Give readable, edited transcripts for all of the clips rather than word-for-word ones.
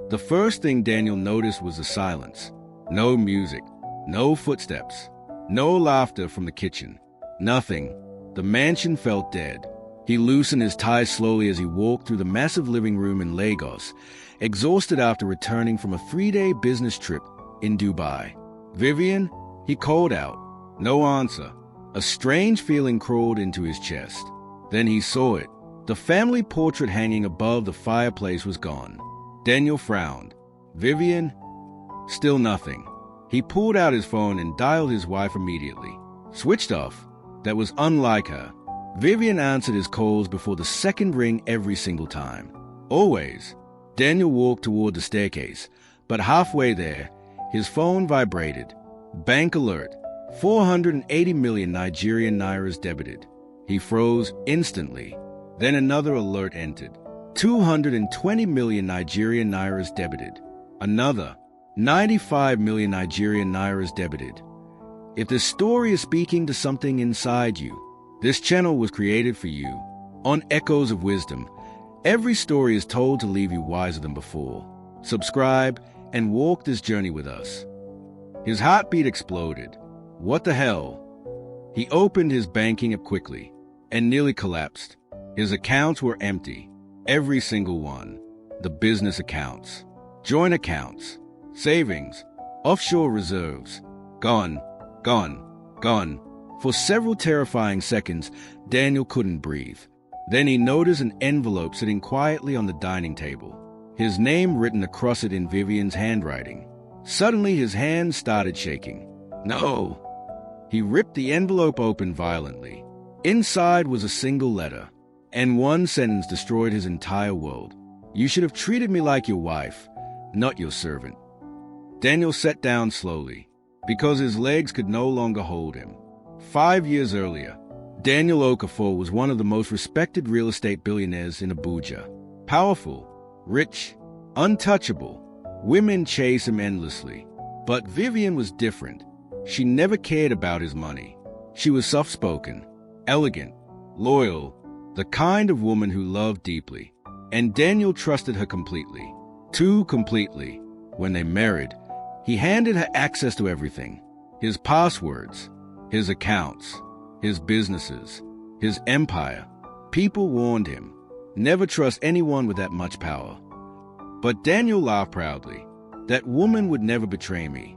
The first thing Daniel noticed was the silence. No music, no footsteps, no laughter from the kitchen. Nothing. The mansion felt dead. He loosened his ties slowly as he walked through the massive living room in Lagos, exhausted after returning from a 3-day business trip in Dubai. "Vivian?" he called out. No answer. A strange feeling crawled into his chest. Then he saw it. The family portrait hanging above the fireplace was gone. Daniel frowned. "Vivian?" Still nothing. He pulled out his phone and dialed his wife immediately. Switched off. That was unlike her. Vivian answered his calls before the second ring every single time. Always. Daniel walked toward the staircase, but halfway there, his phone vibrated. Bank alert. 480 million Nigerian nairas debited. He froze instantly. Then another alert entered. 220 million Nigerian nairas debited. Another. 95 million Nigerian nairas debited. If this story is speaking to something inside you, this channel was created for you. On Echoes of Wisdom, every story is told to leave you wiser than before. Subscribe and walk this journey with us. His heartbeat exploded. What the hell? He opened his banking app quickly and nearly collapsed. His accounts were empty. Every single one. The business accounts, joint accounts, savings, offshore reserves. Gone, gone, gone. For several terrifying seconds, Daniel couldn't breathe. Then he noticed an envelope sitting quietly on the dining table, his name written across it in Vivian's handwriting. Suddenly his hands started shaking. No! He ripped the envelope open violently. Inside was a single letter, and one sentence destroyed his entire world. "You should have treated me like your wife, not your servant." Daniel sat down slowly, because his legs could no longer hold him. 5 years earlier, Daniel Okafor was one of the most respected real estate billionaires in Abuja. Powerful, rich, untouchable. Women chased him endlessly. But Vivian was different. She never cared about his money. She was soft-spoken, elegant, loyal, the kind of woman who loved deeply. And Daniel trusted her completely. Too completely. When they married, he handed her access to everything. His passwords, his accounts, his businesses, his empire. People warned him, never trust anyone with that much power. But Daniel laughed proudly. That woman would never betray me.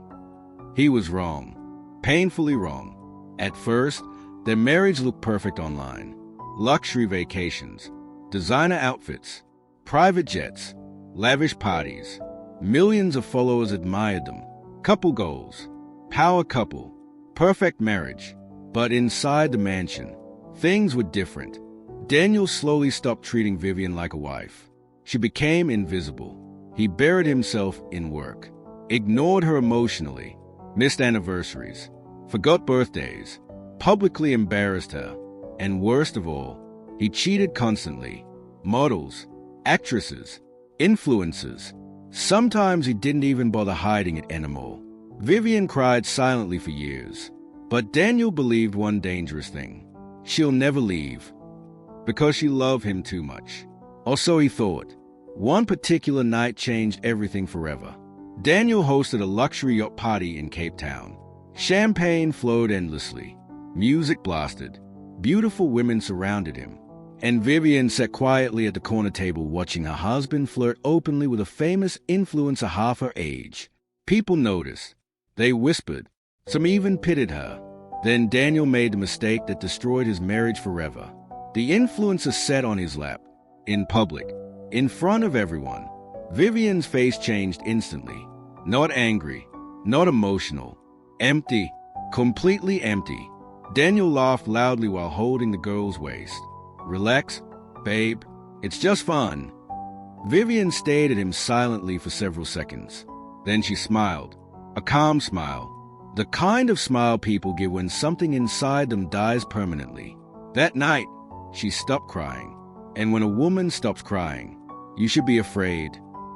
He was wrong. Painfully wrong. At first, their marriage looked perfect online. Luxury vacations, designer outfits, private jets, lavish parties. Millions of followers admired them. Couple goals, power couple, perfect marriage. But inside the mansion, things were different. Daniel slowly stopped treating Vivian like a wife. She became invisible. He buried himself in work, ignored her emotionally, missed anniversaries, forgot birthdays, publicly embarrassed her, and worst of all, he cheated constantly. Models, actresses, influencers. Sometimes he didn't even bother hiding it anymore. Vivian cried silently for years. But Daniel believed one dangerous thing. She'll never leave. Because she loved him too much. Or so he thought. One particular night changed everything forever. Daniel hosted a luxury yacht party in Cape Town. Champagne flowed endlessly. Music blasted. Beautiful women surrounded him. And Vivian sat quietly at the corner table watching her husband flirt openly with a famous influencer half her age. People noticed. They whispered. Some even pitied her. Then Daniel made the mistake that destroyed his marriage forever. The influencer sat on his lap, in public, in front of everyone. Vivian's face changed instantly. Not angry, not emotional. Empty, completely empty. Daniel laughed loudly while holding the girl's waist. Relax, babe. It's just fun. Vivian stared at him silently for several seconds. Then she smiled. A calm smile. The kind of smile people give when something inside them dies permanently. That night, she stopped crying. And when a woman stops crying, you should be afraid.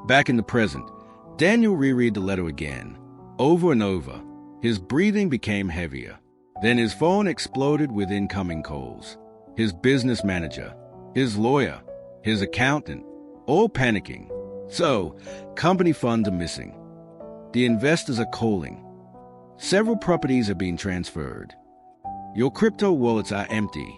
Back in the present, Daniel reread the letter again, over and over. His breathing became heavier. Then his phone exploded with incoming calls. His business manager, his lawyer, his accountant, all panicking. So, company funds are missing. The investors are calling. Several properties are being transferred. Your crypto wallets are empty.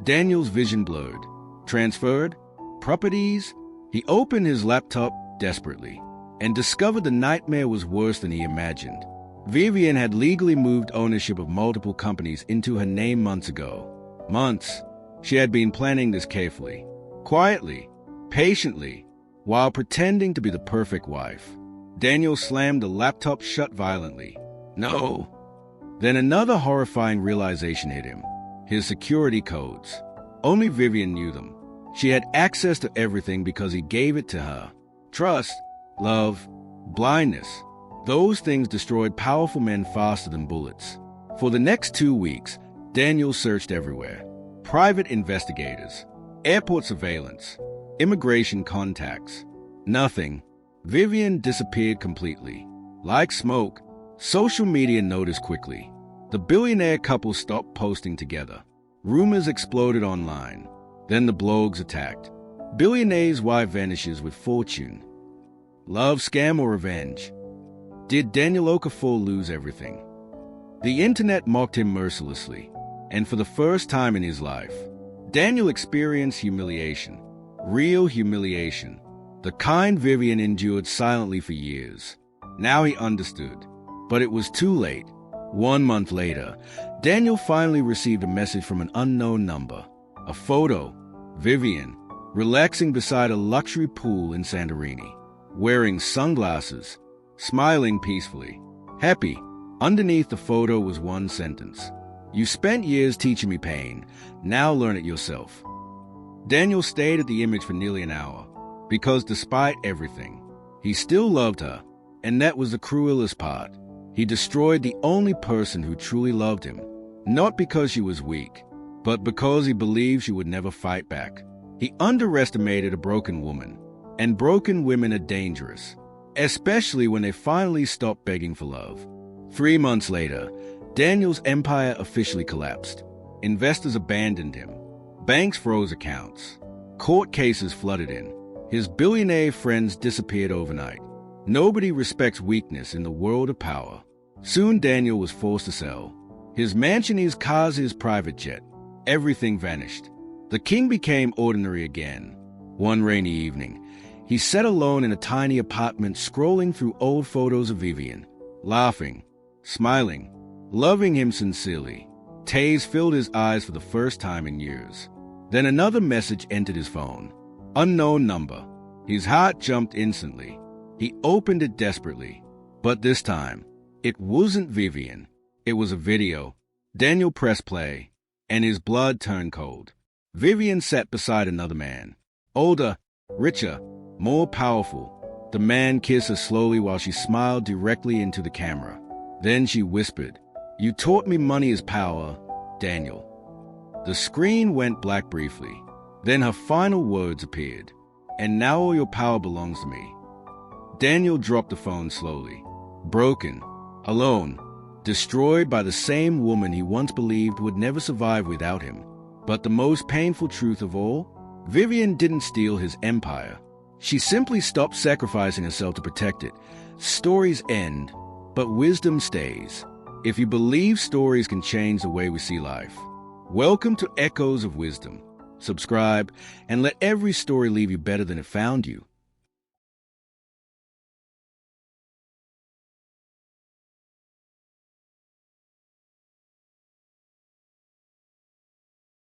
Daniel's vision blurred. Transferred? Properties? He opened his laptop desperately and discovered the nightmare was worse than he imagined. Vivian had legally moved ownership of multiple companies into her name months ago. Months. She had been planning this carefully, quietly, patiently, while pretending to be the perfect wife. Daniel slammed the laptop shut violently. No. Then another horrifying realization hit him. His security codes. Only Vivian knew them. She had access to everything because he gave it to her. Trust, love, blindness. Those things destroyed powerful men faster than bullets. For the next 2 weeks, Daniel searched everywhere. Private investigators, airport surveillance, immigration contacts. Nothing. Vivian disappeared completely. Like smoke, social media noticed quickly. The billionaire couple stopped posting together. Rumors exploded online. Then the blogs attacked. Billionaire's wife vanishes with fortune. Love, scam, or revenge? Did Daniel Okafor lose everything? The internet mocked him mercilessly, and for the first time in his life, Daniel experienced humiliation. Real humiliation. The kind Vivian endured silently for years. Now he understood, but it was too late. 1 month later, Daniel finally received a message from an unknown number. A photo. Vivian, relaxing beside a luxury pool in Santorini, wearing sunglasses, smiling peacefully. Happy. Underneath the photo was one sentence. You spent years teaching me pain. Now learn it yourself. Daniel stayed at the image for nearly an hour, because despite everything, he still loved her, and that was the cruelest part. He destroyed the only person who truly loved him, not because she was weak, but because he believed she would never fight back. He underestimated a broken woman, and broken women are dangerous, especially when they finally stop begging for love. 3 months later, Daniel's empire officially collapsed. Investors abandoned him. Banks froze accounts. Court cases flooded in. His billionaire friends disappeared overnight. Nobody respects weakness in the world of power. Soon Daniel was forced to sell. His mansion, his cars, his private jet. Everything vanished. The king became ordinary again. One rainy evening, he sat alone in a tiny apartment scrolling through old photos of Vivian, laughing, smiling, loving him sincerely. Tears filled his eyes for the first time in years. Then another message entered his phone. Unknown number. His heart jumped instantly. He opened it desperately. But this time, it wasn't Vivian. It was a video. Daniel pressed play, and his blood turned cold. Vivian sat beside another man. Older, richer, more powerful. The man kissed her slowly while she smiled directly into the camera. Then she whispered, "You taught me money is power, Daniel." The screen went black briefly. Then her final words appeared. "And now all your power belongs to me." Daniel dropped the phone slowly. Broken, alone, destroyed by the same woman he once believed would never survive without him. But the most painful truth of all, Vivian didn't steal his empire. She simply stopped sacrificing herself to protect it. Stories end, but wisdom stays. If you believe stories can change the way we see life, welcome to Echoes of Wisdom. Subscribe and let every story leave you better than it found you.